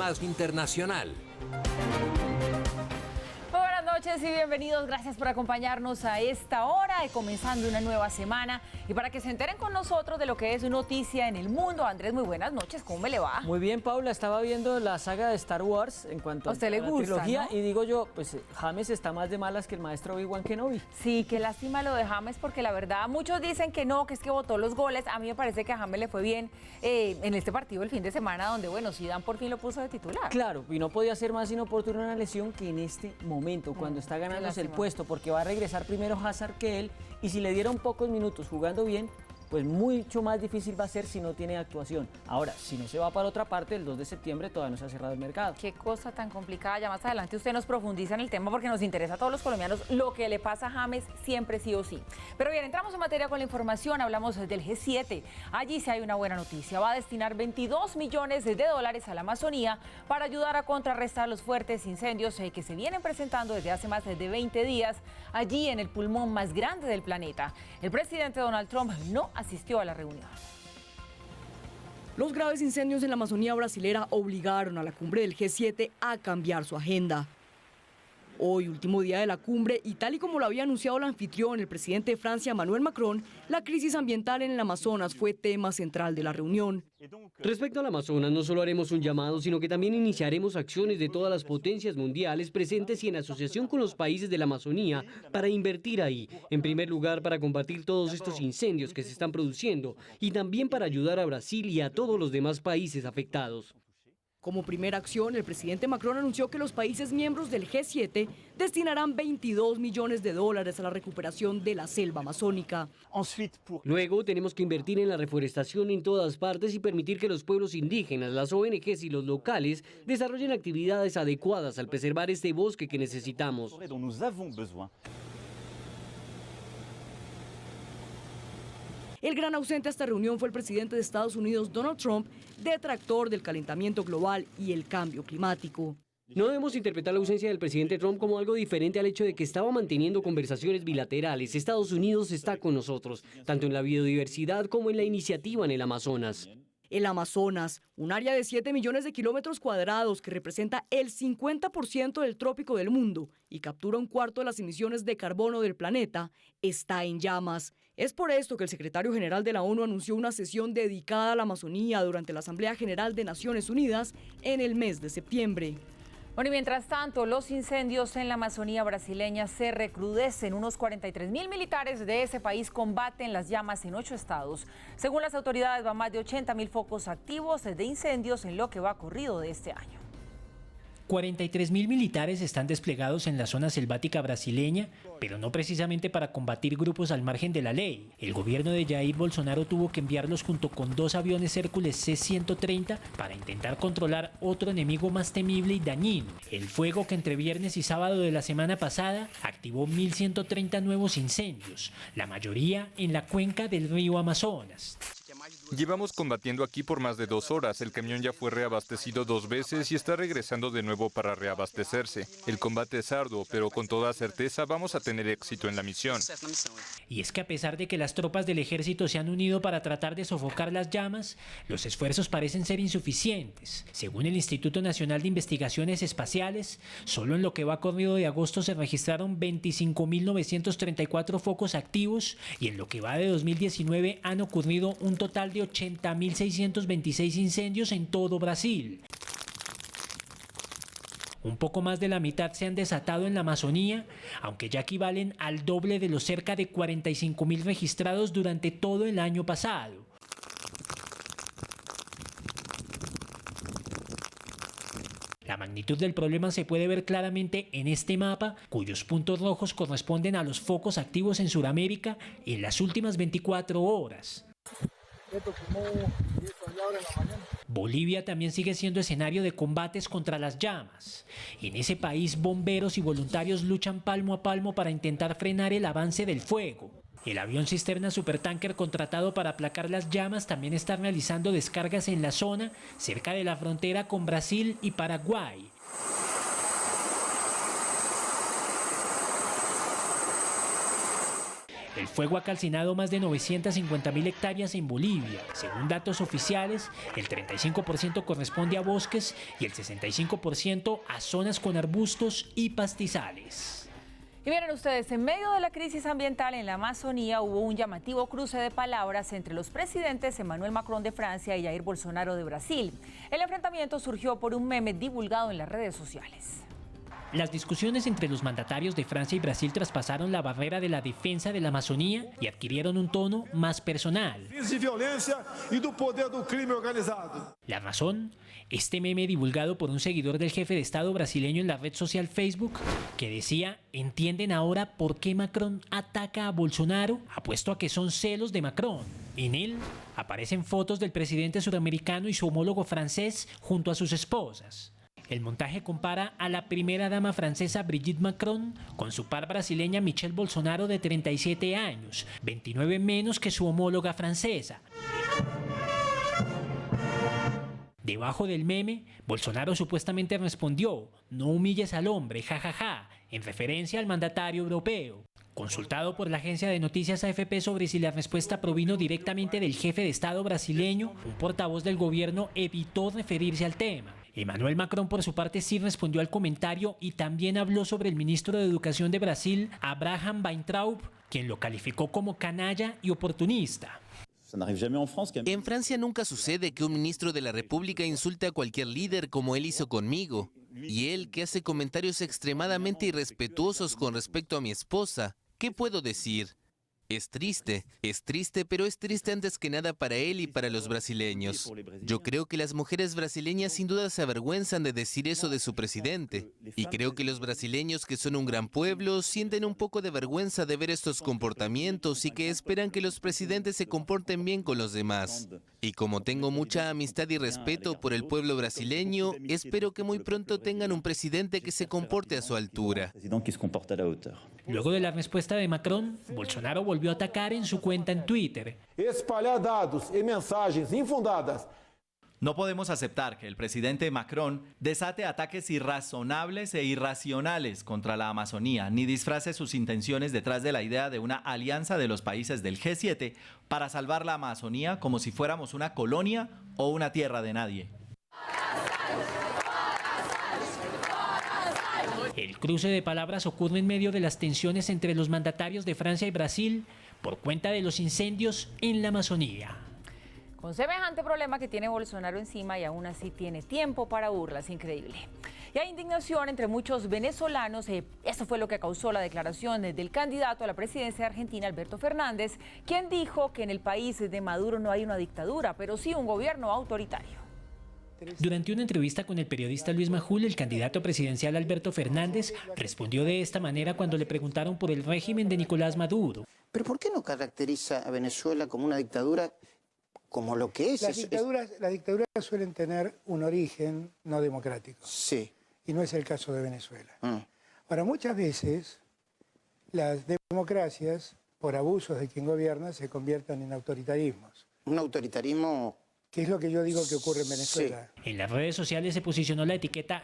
más internacional. Buenas noches y bienvenidos, gracias por acompañarnos a esta hora, comenzando una nueva semana. Y para que se enteren con nosotros de lo que es noticia en el mundo, Andrés, muy buenas noches, ¿cómo me le va? Muy bien, Paula, estaba viendo la saga de Star Wars en cuanto a la trilogía, ¿no? Y digo yo, pues James está más de malas que el maestro Obi-Wan Kenobi. Sí, qué lástima lo de James, porque la verdad muchos dicen que no, que es que botó los goles. A mí me parece que a James le fue bien en este partido el fin de semana, donde, bueno, Zidane por fin lo puso de titular. Claro, y no podía ser más inoportuna una lesión que en este momento, cuando está ganándose el puesto, porque va a regresar primero Hazard que él, y si le dieron pocos minutos jugando bien, pues mucho más difícil va a ser si no tiene actuación. Ahora, si no se va para otra parte, el 2 de septiembre todavía no se ha cerrado el mercado. Qué cosa tan complicada. Ya más adelante usted nos profundiza en el tema porque nos interesa a todos los colombianos lo que le pasa a James siempre sí o sí. Pero bien, entramos en materia con la información, hablamos del G7. Allí sí hay una buena noticia. Va a destinar $22 millones a la Amazonía para ayudar a contrarrestar los fuertes incendios que se vienen presentando desde hace más de 20 días allí en el pulmón más grande del planeta. El presidente Donald Trump no asistió a la reunión. Los graves incendios en la Amazonía brasilera obligaron a la cumbre del G7 a cambiar su agenda. Hoy, último día de la cumbre, y tal y como lo había anunciado el anfitrión, el presidente de Francia, Emmanuel Macron, la crisis ambiental en el Amazonas fue tema central de la reunión. Respecto al Amazonas, no solo haremos un llamado, sino que también iniciaremos acciones de todas las potencias mundiales presentes y en asociación con los países de la Amazonía para invertir ahí. En primer lugar, para combatir todos estos incendios que se están produciendo y también para ayudar a Brasil y a todos los demás países afectados. Como primera acción, el presidente Macron anunció que los países miembros del G7 destinarán $22 millones a la recuperación de la selva amazónica. Luego tenemos que invertir en la reforestación en todas partes y permitir que los pueblos indígenas, las ONGs y los locales desarrollen actividades adecuadas al preservar este bosque que necesitamos. El gran ausente a esta reunión fue el presidente de Estados Unidos, Donald Trump, detractor del calentamiento global y el cambio climático. No debemos interpretar la ausencia del presidente Trump como algo diferente al hecho de que estaba manteniendo conversaciones bilaterales. Estados Unidos está con nosotros, tanto en la biodiversidad como en la iniciativa en el Amazonas. El Amazonas, un área de 7 millones de kilómetros cuadrados que representa el 50% del trópico del mundo y captura un cuarto de las emisiones de carbono del planeta, está en llamas. Es por esto que el secretario general de la ONU anunció una sesión dedicada a la Amazonía durante la Asamblea General de Naciones Unidas en el mes de septiembre. Bueno, y mientras tanto, los incendios en la Amazonía brasileña se recrudecen. Unos 43.000 militares de ese país combaten las llamas en 8 estados. Según las autoridades, van más de 80.000 focos activos de incendios en lo que va corrido de este año. 43.000 militares están desplegados en la zona selvática brasileña, pero no precisamente para combatir grupos al margen de la ley. El gobierno de Jair Bolsonaro tuvo que enviarlos junto con 2 aviones Hércules C-130 para intentar controlar otro enemigo más temible y dañino, el fuego que entre viernes y sábado de la semana pasada activó 1.130 nuevos incendios, la mayoría en la cuenca del río Amazonas. Llevamos combatiendo aquí por más de 2 horas. El camión ya fue reabastecido 2 veces y está regresando de nuevo para reabastecerse. El combate es arduo, pero con toda certeza vamos a tener éxito en la misión. Y es que a pesar de que las tropas del ejército se han unido para tratar de sofocar las llamas, los esfuerzos parecen ser insuficientes. Según el Instituto Nacional de Investigaciones Espaciales, solo en lo que va corrido de agosto se registraron 25.934 focos activos y en lo que va de 2019 han ocurrido un total de 80.626 incendios en todo Brasil. Un poco más de la mitad se han desatado en la Amazonía, aunque ya equivalen al doble de los cerca de 45.000 registrados durante todo el año pasado. La magnitud del problema se puede ver claramente en este mapa, cuyos puntos rojos corresponden a los focos activos en Sudamérica en las últimas 24 horas. Bolivia también sigue siendo escenario de combates contra las llamas. En ese país, bomberos y voluntarios luchan palmo a palmo para intentar frenar el avance del fuego. El avión cisterna supertanker contratado para aplacar las llamas también está realizando descargas en la zona, cerca de la frontera con Brasil y Paraguay. El fuego ha calcinado más de 950.000 hectáreas en Bolivia. Según datos oficiales, el 35% corresponde a bosques y el 65% a zonas con arbustos y pastizales. Y miren ustedes, en medio de la crisis ambiental en la Amazonía hubo un llamativo cruce de palabras entre los presidentes Emmanuel Macron de Francia y Jair Bolsonaro de Brasil. El enfrentamiento surgió por un meme divulgado en las redes sociales. Las discusiones entre los mandatarios de Francia y Brasil traspasaron la barrera de la defensa de la Amazonía y adquirieron un tono más personal. La razón, este meme divulgado por un seguidor del jefe de Estado brasileño en la red social Facebook, que decía: ¿entienden ahora por qué Macron ataca a Bolsonaro? Apuesto a que son celos de Macron. En él aparecen fotos del presidente sudamericano y su homólogo francés junto a sus esposas. El montaje compara a la primera dama francesa Brigitte Macron con su par brasileña Michelle Bolsonaro de 37 años, 29 menos que su homóloga francesa. Debajo del meme, Bolsonaro supuestamente respondió: "No humilles al hombre, jajaja", en referencia al mandatario europeo. Consultado por la agencia de noticias AFP sobre si la respuesta provino directamente del jefe de Estado brasileño, un portavoz del gobierno evitó referirse al tema. Emmanuel Macron, por su parte, sí respondió al comentario y también habló sobre el ministro de Educación de Brasil, Abraham Weintraub, quien lo calificó como canalla y oportunista. En Francia nunca sucede que un ministro de la República insulte a cualquier líder como él hizo conmigo. Y él, que hace comentarios extremadamente irrespetuosos con respecto a mi esposa, ¿qué puedo decir? Es triste, pero es triste antes que nada para él y para los brasileños. Yo creo que las mujeres brasileñas sin duda se avergüenzan de decir eso de su presidente. Y creo que los brasileños, que son un gran pueblo, sienten un poco de vergüenza de ver estos comportamientos y que esperan que los presidentes se comporten bien con los demás. Y como tengo mucha amistad y respeto por el pueblo brasileño, espero que muy pronto tengan un presidente que se comporte a su altura. Luego de la respuesta de Macron, Bolsonaro volvió a atacar en su cuenta en Twitter. Espalhar dados y mensajes infundadas. No podemos aceptar que el presidente Macron desate ataques irrazonables e irracionales contra la Amazonía, ni disfrace sus intenciones detrás de la idea de una alianza de los países del G7 para salvar la Amazonía como si fuéramos una colonia o una tierra de nadie. El cruce de palabras ocurre en medio de las tensiones entre los mandatarios de Francia y Brasil por cuenta de los incendios en la Amazonía. Con semejante problema que tiene Bolsonaro encima y aún así tiene tiempo para burlas, increíble. Y hay indignación entre muchos venezolanos. Eso fue lo que causó la declaración del candidato a la presidencia de Argentina, Alberto Fernández, quien dijo que en el país de Maduro no hay una dictadura, pero sí un gobierno autoritario. Durante una entrevista con el periodista Luis Majul, el candidato presidencial Alberto Fernández respondió de esta manera cuando le preguntaron por el régimen de Nicolás Maduro. ¿Pero por qué no caracteriza a Venezuela como una dictadura como lo que es? Las dictaduras suelen tener un origen no democrático. Sí. Y no es el caso de Venezuela. Ahora, muchas veces las democracias, por abusos de quien gobierna, se convierten en autoritarismos. Un autoritarismo... ¿Qué es lo que yo digo que ocurre en Venezuela? Sí. En las redes sociales se posicionó la etiqueta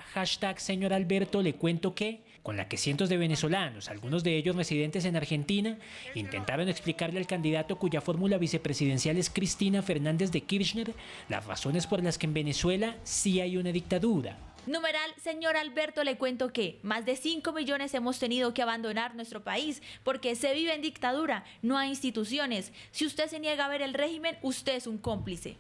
#Señor Alberto le cuento que, con la que cientos de venezolanos, algunos de ellos residentes en Argentina, intentaron explicarle al candidato cuya fórmula vicepresidencial es Cristina Fernández de Kirchner, las razones por las que en Venezuela sí hay una dictadura. Numeral, señor Alberto, le cuento que más de 5 millones hemos tenido que abandonar nuestro país porque se vive en dictadura, no hay instituciones. Si usted se niega a ver el régimen, usted es un cómplice.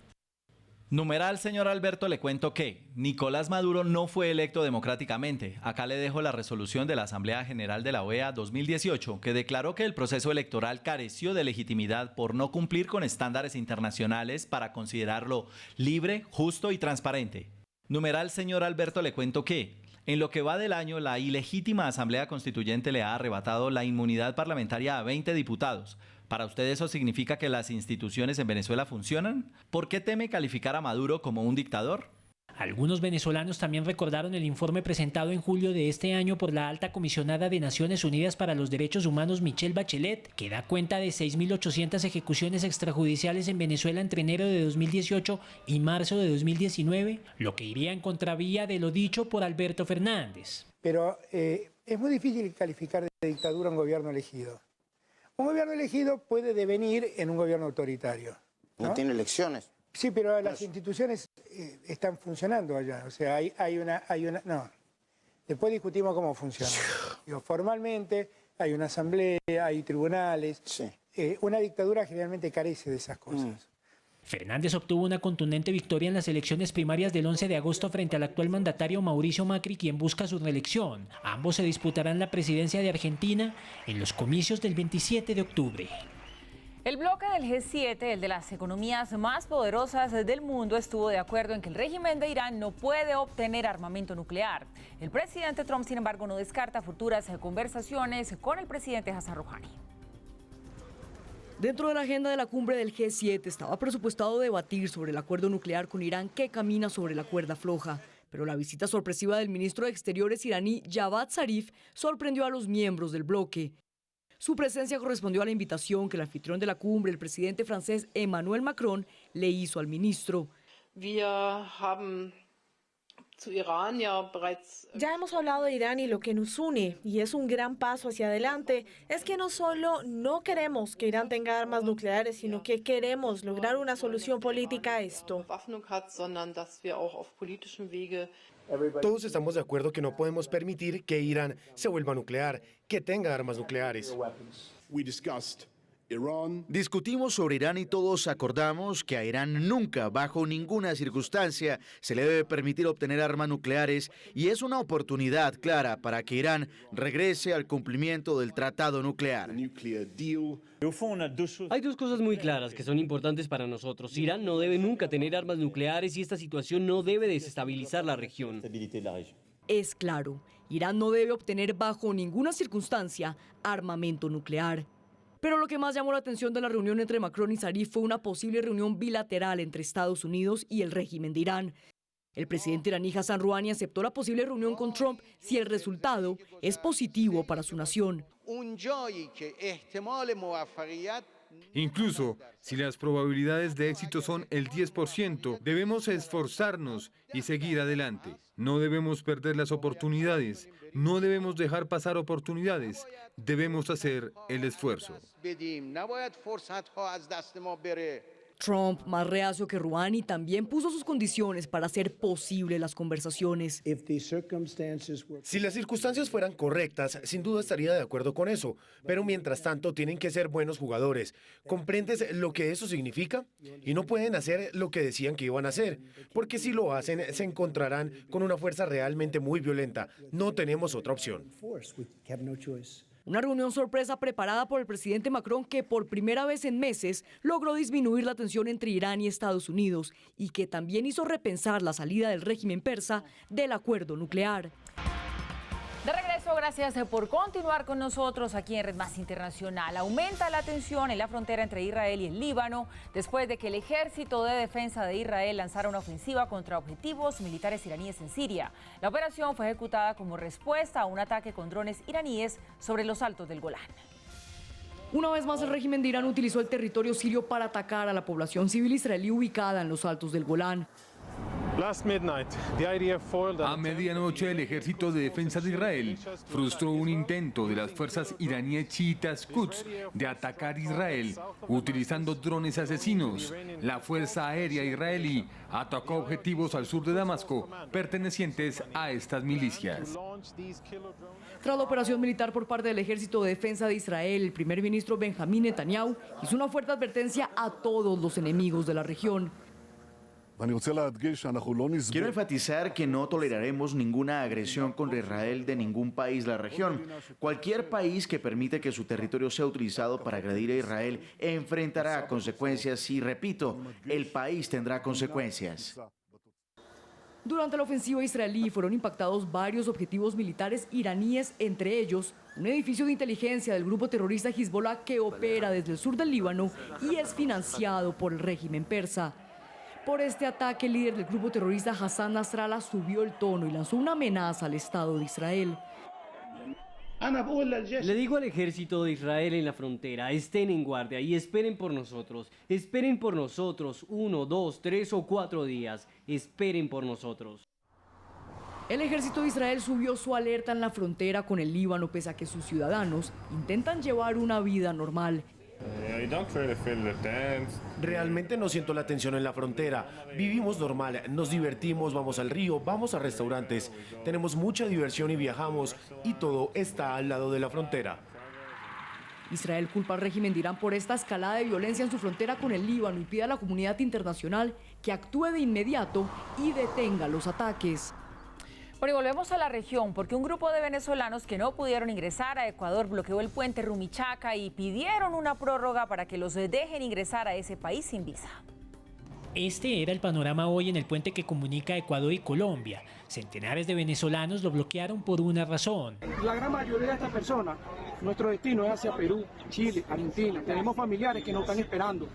Numeral, señor Alberto, le cuento que Nicolás Maduro no fue electo democráticamente. Acá le dejo la resolución de la Asamblea General de la OEA 2018, que declaró que el proceso electoral careció de legitimidad por no cumplir con estándares internacionales para considerarlo libre, justo y transparente. Numeral, señor Alberto, le cuento que en lo que va del año, la ilegítima Asamblea Constituyente le ha arrebatado la inmunidad parlamentaria a 20 diputados. ¿Para usted eso significa que las instituciones en Venezuela funcionan? ¿Por qué teme calificar a Maduro como un dictador? Algunos venezolanos también recordaron el informe presentado en julio de este año por la alta comisionada de Naciones Unidas para los Derechos Humanos, Michelle Bachelet, que da cuenta de 6.800 ejecuciones extrajudiciales en Venezuela entre enero de 2018 y marzo de 2019, lo que iría en contravía de lo dicho por Alberto Fernández. Pero es muy difícil calificar de dictadura un gobierno elegido. Un gobierno elegido puede devenir en un gobierno autoritario. No tiene elecciones. Sí, pero las instituciones están funcionando allá. O sea, hay una... No. Después discutimos cómo funciona. Digo, formalmente hay una asamblea, hay tribunales. Sí. Una dictadura generalmente carece de esas cosas. Fernández obtuvo una contundente victoria en las elecciones primarias del 11 de agosto frente al actual mandatario Mauricio Macri, quien busca su reelección. Ambos se disputarán la presidencia de Argentina en los comicios del 27 de octubre. El bloque del G7, el de las economías más poderosas del mundo, estuvo de acuerdo en que el régimen de Irán no puede obtener armamento nuclear. El presidente Trump, sin embargo, no descarta futuras conversaciones con el presidente Hassan Rouhani. Dentro de la agenda de la cumbre del G7 estaba presupuestado debatir sobre el acuerdo nuclear con Irán, que camina sobre la cuerda floja. Pero la visita sorpresiva del ministro de Exteriores iraní Javad Zarif sorprendió a los miembros del bloque. Su presencia correspondió a la invitación que el anfitrión de la cumbre, el presidente francés Emmanuel Macron, le hizo al ministro. Ya hemos hablado de Irán y lo que nos une, y es un gran paso hacia adelante, es que no solo no queremos que Irán tenga armas nucleares, sino que queremos lograr una solución política a esto. Todos estamos de acuerdo que no podemos permitir que Irán se vuelva nuclear, que tenga armas nucleares. Discutimos sobre Irán y todos acordamos que a Irán nunca, bajo ninguna circunstancia, se le debe permitir obtener armas nucleares y es una oportunidad clara para que Irán regrese al cumplimiento del tratado nuclear. Hay dos cosas muy claras que son importantes para nosotros. Irán no debe nunca tener armas nucleares y esta situación no debe desestabilizar la región. Es claro, Irán no debe obtener bajo ninguna circunstancia armamento nuclear. Pero lo que más llamó la atención de la reunión entre Macron y Zarif fue una posible reunión bilateral entre Estados Unidos y el régimen de Irán. El presidente iraní Hassan Rouhani aceptó la posible reunión con Trump si el resultado es positivo para su nación. Incluso si las probabilidades de éxito son el 10%, debemos esforzarnos y seguir adelante. No debemos perder las oportunidades, no debemos dejar pasar oportunidades, debemos hacer el esfuerzo. Trump, más reacio que Rouhani, también puso sus condiciones para hacer posible las conversaciones. Si las circunstancias fueran correctas, sin duda estaría de acuerdo con eso, pero mientras tanto tienen que ser buenos jugadores. ¿Comprendes lo que eso significa? Y no pueden hacer lo que decían que iban a hacer, porque si lo hacen se encontrarán con una fuerza realmente muy violenta. No tenemos otra opción. Una reunión sorpresa preparada por el presidente Macron que por primera vez en meses logró disminuir la tensión entre Irán y Estados Unidos y que también hizo repensar la salida del régimen persa del acuerdo nuclear. De regreso, gracias por continuar con nosotros aquí en Red Más Internacional. Aumenta la tensión en la frontera entre Israel y el Líbano después de que el Ejército de Defensa de Israel lanzara una ofensiva contra objetivos militares iraníes en Siria. La operación fue ejecutada como respuesta a un ataque con drones iraníes sobre los altos del Golán. Una vez más, el régimen de Irán utilizó el territorio sirio para atacar a la población civil israelí ubicada en los altos del Golán. A medianoche, el Ejército de Defensa de Israel frustró un intento de las fuerzas iraníes chiitas Quds de atacar Israel utilizando drones asesinos. La Fuerza Aérea israelí atacó objetivos al sur de Damasco pertenecientes a estas milicias. Tras la operación militar por parte del Ejército de Defensa de Israel, el primer ministro Benjamín Netanyahu hizo una fuerte advertencia a todos los enemigos de la región. Quiero enfatizar que no toleraremos ninguna agresión contra Israel de ningún país de la región. Cualquier país que permite que su territorio sea utilizado para agredir a Israel enfrentará consecuencias y, repito, el país tendrá consecuencias. Durante la ofensiva israelí fueron impactados varios objetivos militares iraníes, entre ellos un edificio de inteligencia del grupo terrorista Hezbollah que opera desde el sur del Líbano y es financiado por el régimen persa. Por este ataque, el líder del grupo terrorista Hassan Nasrallah subió el tono y lanzó una amenaza al Estado de Israel. Le digo al ejército de Israel en la frontera, estén en guardia y esperen por nosotros. Esperen por nosotros 1, 2, 3 o 4 días. Esperen por nosotros. El ejército de Israel subió su alerta en la frontera con el Líbano pese a que sus ciudadanos intentan llevar una vida normal. Realmente no siento la tensión en la frontera. Vivimos normal, nos divertimos, vamos al río, vamos a restaurantes. Tenemos mucha diversión y viajamos, y todo está al lado de la frontera. Israel culpa al régimen de Irán por esta escalada de violencia en su frontera con el Líbano y pide a la comunidad internacional que actúe de inmediato y detenga los ataques. Bueno, y volvemos a la región porque un grupo de venezolanos que no pudieron ingresar a Ecuador bloqueó el puente Rumichaca y pidieron una prórroga para que los dejen ingresar a ese país sin visa. Este era el panorama hoy en el puente que comunica Ecuador y Colombia. Centenares de venezolanos lo bloquearon por una razón. La gran mayoría de estas personas, nuestro destino es hacia Perú, Chile, Argentina. Tenemos familiares que nos están esperando.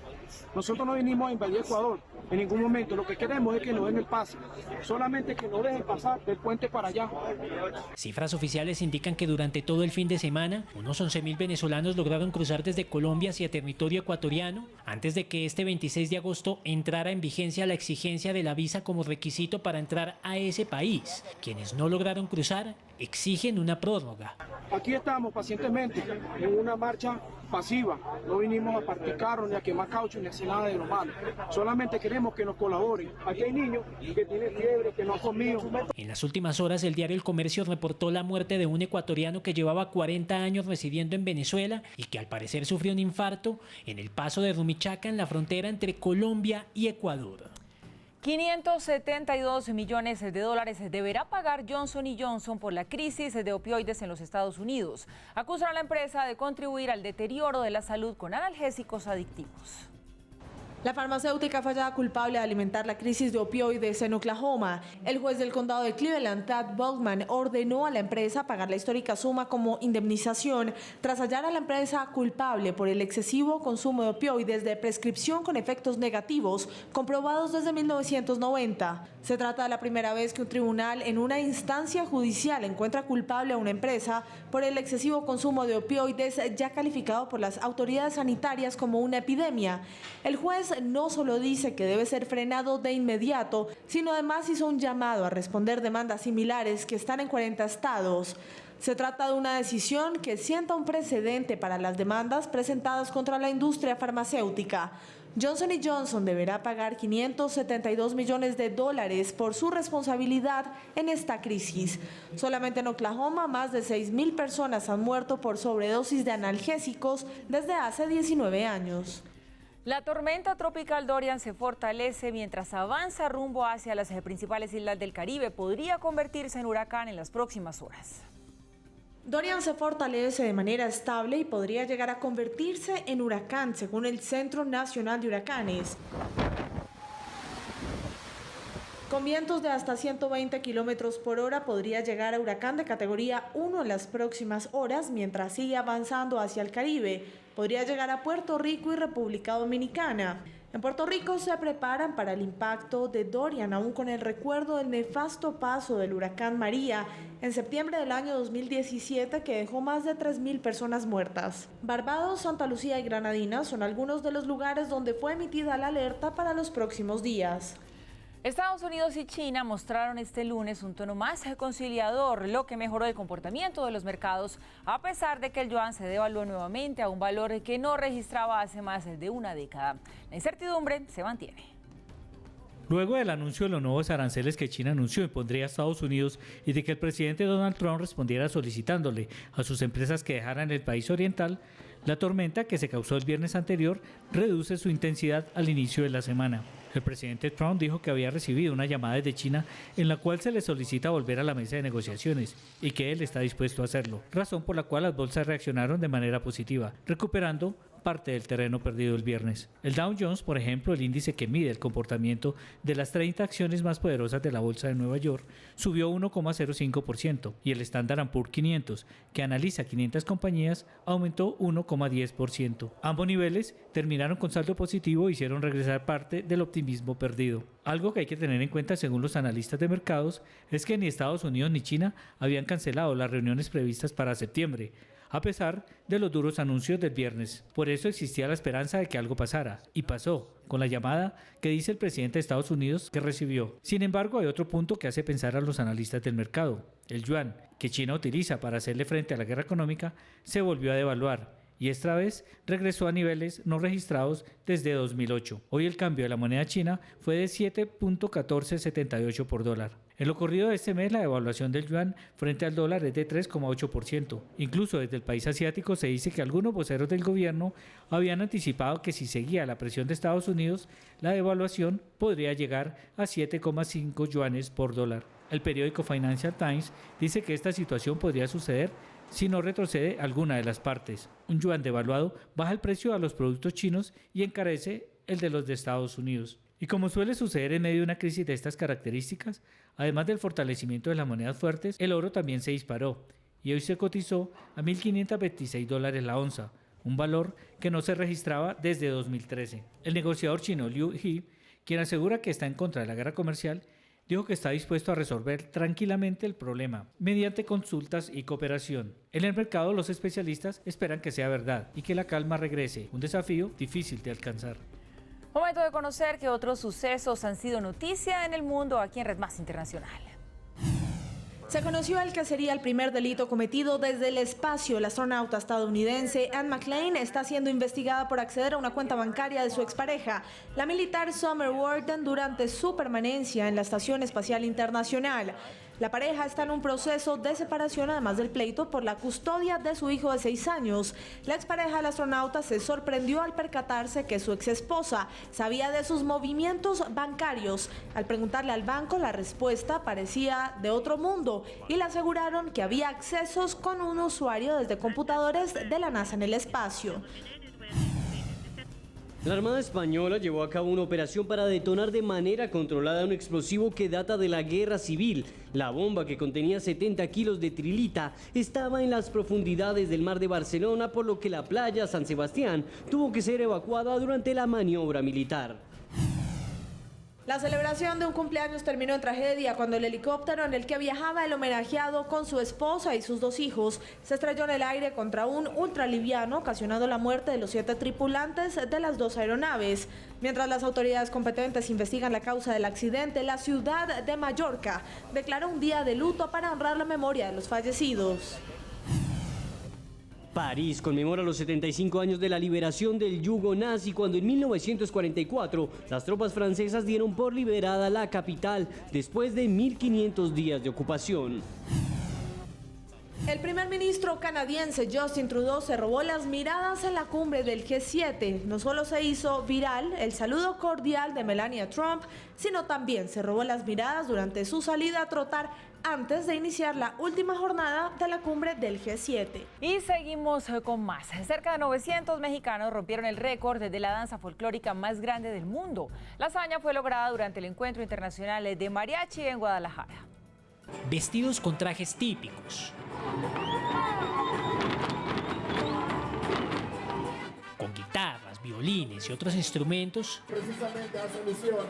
Nosotros no vinimos a invadir Ecuador en ningún momento. Lo que queremos es que nos den el pase. Solamente que nos dejen pasar del puente para allá. Cifras oficiales indican que durante todo el fin de semana, unos 11.000 venezolanos lograron cruzar desde Colombia hacia territorio ecuatoriano antes de que este 26 de agosto entrara en vigencia la exigencia de la visa como requisito para entrar a ese país. Quienes no lograron cruzar exigen una prórroga. Aquí estamos pacientemente en una marcha pasiva. No vinimos a partir carros, ni a quemar caucho, ni a hacer nada de lo malo. Solamente queremos que nos colaboren. Aquí hay niños que tienen fiebre, que no han comido. En las últimas horas, el diario El Comercio reportó la muerte de un ecuatoriano que llevaba 40 años residiendo en Venezuela y que al parecer sufrió un infarto en el paso de Rumichaca en la frontera entre Colombia y Ecuador. 572 millones de dólares deberá pagar Johnson & Johnson por la crisis de opioides en los Estados Unidos. Acusan a la empresa de contribuir al deterioro de la salud con analgésicos adictivos. La farmacéutica fue hallada culpable de alimentar la crisis de opioides en Oklahoma. El juez del condado de Cleveland, Tad Bogman, ordenó a la empresa pagar la histórica suma como indemnización tras hallar a la empresa culpable por el excesivo consumo de opioides de prescripción con efectos negativos comprobados desde 1990. Se trata de la primera vez que un tribunal en una instancia judicial encuentra culpable a una empresa por el excesivo consumo de opioides ya calificado por las autoridades sanitarias como una epidemia. El juez no solo dice que debe ser frenado de inmediato, sino además hizo un llamado a responder demandas similares que están en 40 estados. Se trata de una decisión que sienta un precedente para las demandas presentadas contra la industria farmacéutica. Johnson & Johnson deberá pagar 572 millones de dólares por su responsabilidad en esta crisis. Solamente en Oklahoma, más de 6.000 personas han muerto por sobredosis de analgésicos desde hace 19 años. La tormenta tropical Dorian se fortalece mientras avanza rumbo hacia las principales islas del Caribe. Podría convertirse en huracán en las próximas horas. Dorian se fortalece de manera estable y podría llegar a convertirse en huracán, según el Centro Nacional de Huracanes. Con vientos de hasta 120 kilómetros por hora, podría llegar a huracán de categoría 1 en las próximas horas, mientras sigue avanzando hacia el Caribe. Podría llegar a Puerto Rico y República Dominicana. En Puerto Rico se preparan para el impacto de Dorian, aún con el recuerdo del nefasto paso del huracán María en septiembre del año 2017, que dejó más de 3.000 personas muertas. Barbados, Santa Lucía y Granadina son algunos de los lugares donde fue emitida la alerta para los próximos días. Estados Unidos y China mostraron este lunes un tono más conciliador, lo que mejoró el comportamiento de los mercados, a pesar de que el yuan se devaluó nuevamente a un valor que no registraba hace más de una década. La incertidumbre se mantiene. Luego del anuncio de los nuevos aranceles que China anunció impondría a Estados Unidos y de que el presidente Donald Trump respondiera solicitándole a sus empresas que dejaran el país oriental, la tormenta que se causó el viernes anterior reduce su intensidad al inicio de la semana. El presidente Trump dijo que había recibido una llamada desde China en la cual se le solicita volver a la mesa de negociaciones y que él está dispuesto a hacerlo, razón por la cual las bolsas reaccionaron de manera positiva, recuperando parte del terreno perdido el viernes. El Dow Jones, por ejemplo, el índice que mide el comportamiento de las 30 acciones más poderosas de la bolsa de Nueva York, subió 1,05% y el Standard & Poor's 500, que analiza 500 compañías, aumentó 1,10%. Ambos niveles terminaron con saldo positivo e hicieron regresar parte del optimismo perdido. Algo que hay que tener en cuenta, según los analistas de mercados, es que ni Estados Unidos ni China habían cancelado las reuniones previstas para septiembre, a pesar de los duros anuncios del viernes. Por eso existía la esperanza de que algo pasara, y pasó, con la llamada que dice el presidente de Estados Unidos que recibió. Sin embargo, hay otro punto que hace pensar a los analistas del mercado. El yuan, que China utiliza para hacerle frente a la guerra económica, se volvió a devaluar y esta vez regresó a niveles no registrados desde 2008. Hoy el cambio de la moneda china fue de 7.1478 por dólar. En lo corrido de este mes, la devaluación del yuan frente al dólar es de 3,8%. Incluso desde el país asiático se dice que algunos voceros del gobierno habían anticipado que si seguía la presión de Estados Unidos, la devaluación podría llegar a 7,5 yuanes por dólar. El periódico Financial Times dice que esta situación podría suceder si no retrocede alguna de las partes. Un yuan devaluado baja el precio a los productos chinos y encarece el de los de Estados Unidos. Y como suele suceder en medio de una crisis de estas características, además del fortalecimiento de las monedas fuertes, el oro también se disparó y hoy se cotizó a $1.526 la onza, un valor que no se registraba desde 2013. El negociador chino Liu He, quien asegura que está en contra de la guerra comercial, dijo que está dispuesto a resolver tranquilamente el problema mediante consultas y cooperación. En el mercado, los especialistas esperan que sea verdad y que la calma regrese, un desafío difícil de alcanzar. Momento de conocer qué otros sucesos han sido noticia en el mundo aquí en Red Más Internacional. Se conoció el que sería el primer delito cometido desde el espacio. La astronauta estadounidense Anne McClain está siendo investigada por acceder a una cuenta bancaria de su expareja, la militar Summer Worden, durante su permanencia en la Estación Espacial Internacional. La pareja está en un proceso de separación, además del pleito por la custodia de su hijo de 6 años. La expareja del astronauta se sorprendió al percatarse que su exesposa sabía de sus movimientos bancarios. Al preguntarle al banco, la respuesta parecía de otro mundo y le aseguraron que había accesos con un usuario desde computadores de la NASA en el espacio. La Armada Española llevó a cabo una operación para detonar de manera controlada un explosivo que data de la Guerra Civil. La bomba, que contenía 70 kilos de trilita, estaba en las profundidades del mar de Barcelona, por lo que la playa San Sebastián tuvo que ser evacuada durante la maniobra militar. La celebración de un cumpleaños terminó en tragedia cuando el helicóptero en el que viajaba el homenajeado con su esposa y sus 2 hijos se estrelló en el aire contra un ultraliviano, ocasionando la muerte de los 7 tripulantes de las 2 aeronaves. Mientras las autoridades competentes investigan la causa del accidente, la ciudad de Mallorca declaró un día de luto para honrar la memoria de los fallecidos. París conmemora los 75 años de la liberación del yugo nazi, cuando en 1944 las tropas francesas dieron por liberada la capital después de 1500 días de ocupación. El primer ministro canadiense Justin Trudeau se robó las miradas en la cumbre del G7. No solo se hizo viral el saludo cordial de Melania Trump, sino también se robó las miradas durante su salida a trotar antes de iniciar la última jornada de la cumbre del G7. Y seguimos con más. Cerca de 900 mexicanos rompieron el récord de la danza folclórica más grande del mundo. La hazaña fue lograda durante el Encuentro Internacional de Mariachi en Guadalajara. Vestidos con trajes típicos, con guitarras, violines y otros instrumentos, Precisamente hace alusión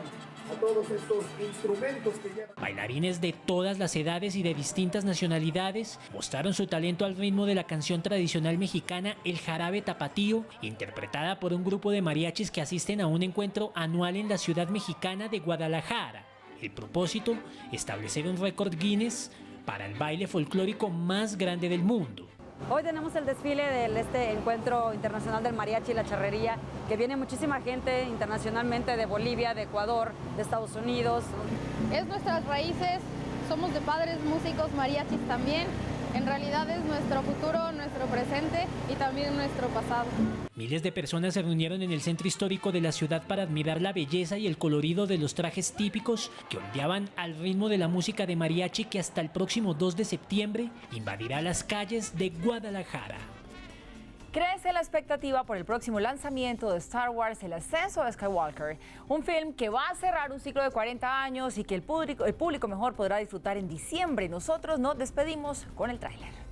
a todos estos instrumentos que llevan. bailarines de todas las edades y de distintas nacionalidades mostraron su talento al ritmo de la canción tradicional mexicana El Jarabe Tapatío, interpretada por un grupo de mariachis que asisten a un encuentro anual en la ciudad mexicana de Guadalajara. El propósito, establecer un récord Guinness para el baile folclórico más grande del mundo. Hoy tenemos el desfile de este encuentro internacional del mariachi y la charrería, que viene muchísima gente internacionalmente de Bolivia, de Ecuador, de Estados Unidos. Es nuestras raíces, somos de padres músicos mariachis también. En realidad es nuestro futuro, nuestro presente y también nuestro pasado. Miles de personas se reunieron en el centro histórico de la ciudad para admirar la belleza y el colorido de los trajes típicos que ondeaban al ritmo de la música de mariachi, que hasta el próximo 2 de septiembre invadirá las calles de Guadalajara. Crece la expectativa por el próximo lanzamiento de Star Wars, El Ascenso de Skywalker, un film que va a cerrar un ciclo de 40 años y que el público mejor podrá disfrutar en diciembre. Nosotros nos despedimos con el tráiler.